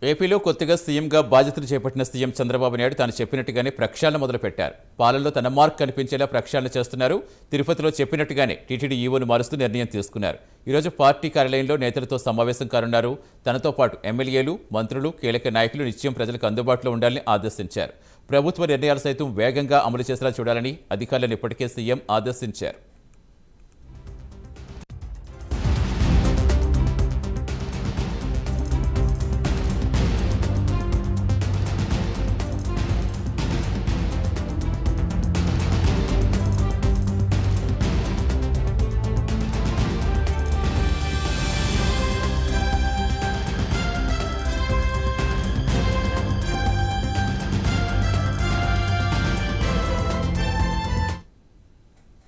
ఏపీలో కొత్తగా సీఎంగా బాధ్యతలు చేపట్టిన సీఎం చంద్రబాబు నాయుడు తాను చెప్పినట్టుగానే ప్రక్షాళన మొదలుపెట్టారు. పాలనలో తన మార్క్ కనిపించేలా ప్రక్షాళన చేస్తున్నారు. తిరుపతిలో చెప్పినట్టుగానే టీటీడీ ఈవోను మారుస్తూ నిర్ణయం తీసుకున్నారు. ఈరోజు పార్టీ కార్యాలయంలో నేతలతో సమావేశం కానున్నారు. తనతో పాటు ఎమ్మెల్యేలు, మంత్రులు, కీలక నాయకులు నిత్యం ప్రజలకు అందుబాటులో ఉండాలని ఆదేశించారు. ప్రభుత్వ నిర్ణయాలు సైతం వేగంగా అమలు చేసేలా చూడాలని అధికారులను ఇప్పటికే సీఎం ఆదేశించారు.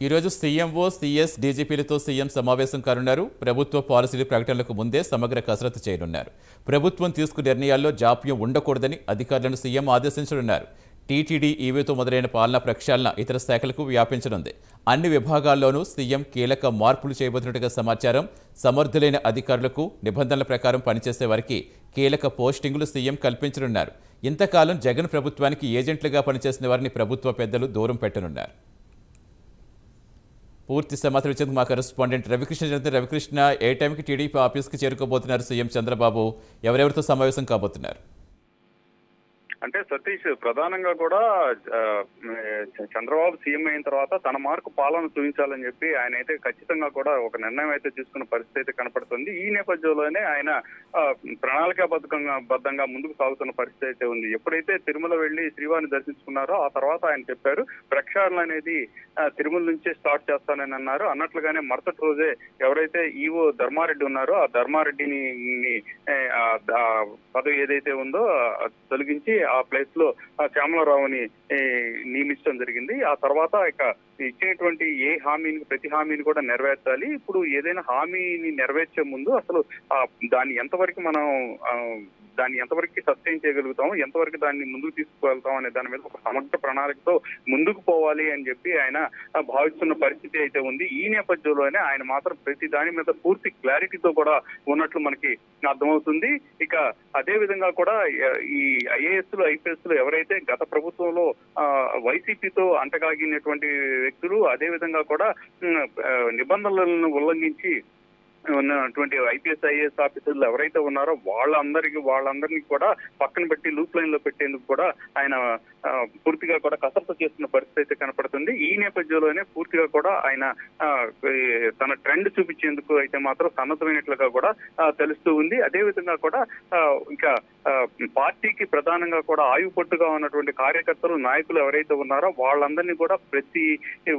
ఈరోజు సీఎంఓ, సీఎస్, డీజీపీలతో సీఎం సమావేశం కానున్నారు. ప్రభుత్వ పాలసీల ప్రకటనలకు ముందే సమగ్ర కసరత్తు చేయనున్నారు. ప్రభుత్వం తీసుకున్న నిర్ణయాల్లో జాప్యం ఉండకూడదని అధికారులను సీఎం ఆదేశించనున్నారు. టీటీడీ ఈవీతో మొదలైన పాలనా ప్రక్షాళన ఇతర శాఖలకు వ్యాపించనుంది. అన్ని విభాగాల్లోనూ సీఎం కీలక మార్పులు చేయబోతున్నట్టుగా సమాచారం. సమర్థులైన అధికారులకు నిబంధనల ప్రకారం పనిచేసే వారికి కీలక పోస్టింగులు సీఎం కల్పించనున్నారు. ఇంతకాలం జగన్ ప్రభుత్వానికి ఏజెంట్లుగా పనిచేసిన వారిని ప్రభుత్వ పెద్దలు దూరం పెట్టనున్నారు. పూర్తి సమాచారం ఇచ్చేందుకు మా కరెస్పాండెంట్ రవికృష్ణ ఏ టైంకి టీడీపీ ఆఫీస్కి చేరుకోబోతున్నారు సీఎం చంద్రబాబు? ఎవరెవరితో సమావేశం కాబోతున్నారు? అంటే సతీష్, ప్రధానంగా కూడా చంద్రబాబు సీఎం అయిన తర్వాత తన మార్కు పాలన చూపించాలని చెప్పి ఆయన అయితే ఖచ్చితంగా కూడా ఒక నిర్ణయం అయితే తీసుకున్న పరిస్థితి అయితే కనపడుతుంది. ఈ నేపథ్యంలోనే ఆయన బద్ధంగా ముందుకు సాగుతున్న పరిస్థితి అయితే ఉంది. ఎప్పుడైతే తిరుమల వెళ్లి శ్రీవారిని దర్శించుకున్నారో ఆ తర్వాత ఆయన చెప్పారు ప్రక్షాళన అనేది తిరుమల నుంచే స్టార్ట్ చేస్తానని అన్నారు. అన్నట్లుగానే మరుసటి రోజే ఎవరైతే ఈవో ధర్మారెడ్డి ఉన్నారో ఆ ధర్మారెడ్డిని పదవి ఏదైతే ఉందో తొలగించి ఆ ప్లేస్ లో శ్యామలరావుని నియమించడం జరిగింది. ఆ తర్వాత ఇక ఇచ్చినటువంటి ప్రతి హామీని కూడా నెరవేర్చాలి. ఇప్పుడు ఏదైనా హామీని నెరవేర్చే ముందు అసలు దాన్ని ఎంతవరకు సస్టైన్ చేయగలుగుతాము, ఎంతవరకు దాన్ని ముందుకు తీసుకువెళ్తాం అనే దాని మీద ఒక సమగ్ర ప్రణాళికతో ముందుకు పోవాలి అని చెప్పి ఆయన భావిస్తున్న పరిస్థితి అయితే ఉంది. ఈ నేపథ్యంలోనే ఆయన మాత్రం ప్రతి దాని మీద పూర్తి క్లారిటీతో కూడా ఉన్నట్లు మనకి అర్థమవుతుంది. ఇక అదే విధంగా కూడా ఈ ఐఏఎస్లు, ఐపీఎస్లు ఎవరైతే గత ప్రభుత్వంలో వైసీపీతో అంటగాగినటువంటి వ్యక్తులు, అదే విధంగా కూడా నిబంధనలను ఉల్లంఘించి ఉన్నటువంటి ఐపీఎస్, ఐఏఎస్ ఆఫీసర్లు ఎవరైతే ఉన్నారో వాళ్ళందరినీ కూడా పక్కన పెట్టి లూప్ లైన్ లో పెట్టేందుకు కూడా ఆయన పూర్తిగా కూడా కసరత్తు చేస్తున్న పరిస్థితి అయితే కనపడుతుంది. ఈ నేపథ్యంలోనే పూర్తిగా కూడా ఆయన తన ట్రెండ్ చూపించేందుకు అయితే మాత్రం సన్నద్ధమైనట్లుగా కూడా తెలుస్తూ ఉంది. అదే విధంగా కూడా ఇంకా పార్టీకి ప్రధానంగా కూడా ఆయుపట్టుగా ఉన్నటువంటి కార్యకర్తలు, నాయకులు ఎవరైతే ఉన్నారో వాళ్ళందరినీ కూడా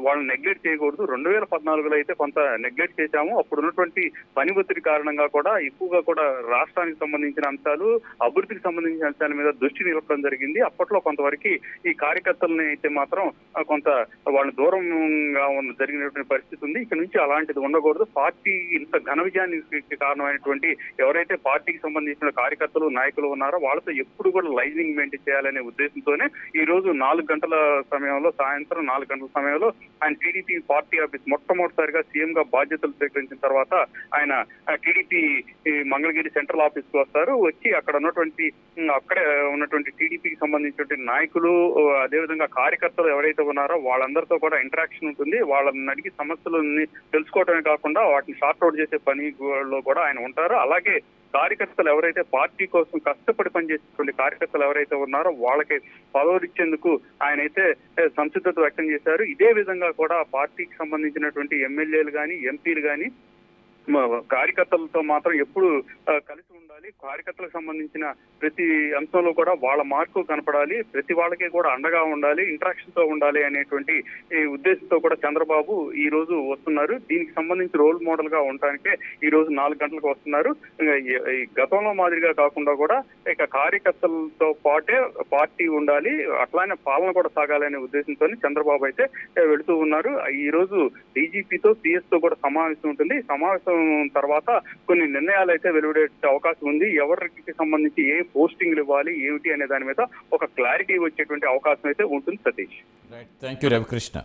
వాళ్ళని నెగ్లెక్ట్ చేయకూడదు. 2014లో అయితే కొంత నెగ్లెక్ట్ చేశాము. అప్పుడు ఉన్నటువంటి పని ఒత్తిడి కారణంగా కూడా ఎక్కువగా కూడా రాష్ట్రానికి సంబంధించిన అంశాలు, అభివృద్ధికి సంబంధించిన అంశాల మీద దృష్టి నిలపడం జరిగింది. అప్పట్లో కొంతవరకు ఈ కార్యకర్తలని అయితే మాత్రం కొంత వాళ్ళు దూరంగా జరిగినటువంటి పరిస్థితి ఉంది. ఇక నుంచి అలాంటిది ఉండకూడదు. పార్టీ ఇంత ఘన విజయానికి కారణమైనటువంటి ఎవరైతే పార్టీకి సంబంధించిన కార్యకర్తలు, నాయకులు ఉన్నారో వాళ్ళతో ఎప్పుడు కూడా లైజింగ్ మెయింటైన్ చేయాలనే ఉద్దేశంతోనే ఈ రోజు సాయంత్రం 4 గంటల సమయంలో ఆయన టీడీపీ పార్టీ ఆఫీస్ మొట్టమొదటిసారిగా సీఎం గా బాధ్యతలు స్వీకరించిన తర్వాత ఆయన టీడీపీ మంగళగిరి సెంట్రల్ ఆఫీస్ కు వస్తారు. వచ్చి అక్కడే ఉన్నటువంటి టీడీపీకి సంబంధించినటువంటి నాయకులు, అదేవిధంగా కార్యకర్తలు ఎవరైతే ఉన్నారో వాళ్ళందరితో కూడా ఇంటరాక్షన్ ఉంటుంది. వాళ్ళని అడిగి సమస్యలని తెలుసుకోవడమే కాకుండా వాటిని షార్ట్ అవుట్ చేసే పనిలో కూడా ఆయన ఉంటారు. అలాగే కార్యకర్తలు ఎవరైతే పార్టీ కోసం కష్టపడి పనిచేసేటువంటి కార్యకర్తలు ఎవరైతే ఉన్నారో వాళ్ళకి పదవులు ఇచ్చేందుకు ఆయన అయితే సంసిద్ధత వ్యక్తం చేశారు. ఇదే విధంగా కూడా పార్టీకి సంబంధించినటువంటి ఎమ్మెల్యేలు కానీ, ఎంపీలు కానీ కార్యకర్తలతో మాత్రం ఎప్పుడు కలిసి ఉండాలి. కార్యకర్తలకు సంబంధించిన ప్రతి అంశంలో కూడా వాళ్ళ మార్కు కనపడాలి, ప్రతి వాళ్ళకి కూడా అండగా ఉండాలి, ఇంటరాక్షన్ తో ఉండాలి అనేటువంటి ఉద్దేశంతో కూడా చంద్రబాబు ఈ రోజు వస్తున్నారు. దీనికి సంబంధించి రోల్ మోడల్ గా ఉండడానికే ఈ రోజు 4 గంటలకు వస్తున్నారు. గతంలో మాదిరిగా కాకుండా కూడా ఇక కార్యకర్తలతో పాటే పార్టీ ఉండాలి, అట్లానే పాలన కూడా సాగాలనే ఉద్దేశంతో చంద్రబాబు అయితే వెళుతూ ఉన్నారు. ఈ రోజు డీజీపీతో, సిఎస్ తో కూడా సమావేశం ఉంటుంది. సమావేశం తర్వాత కొన్ని నిర్ణయాలు అయితే వెలువడే అవకాశం ఉంది. ఎవరికి సంబంధించి ఏ పోస్టింగ్లు ఇవ్వాలి, ఏమిటి అనే దాని మీద ఒక క్లారిటీ వచ్చేటువంటి అవకాశం అయితే ఉంటుంది. Satish, thank you Ravikrishna.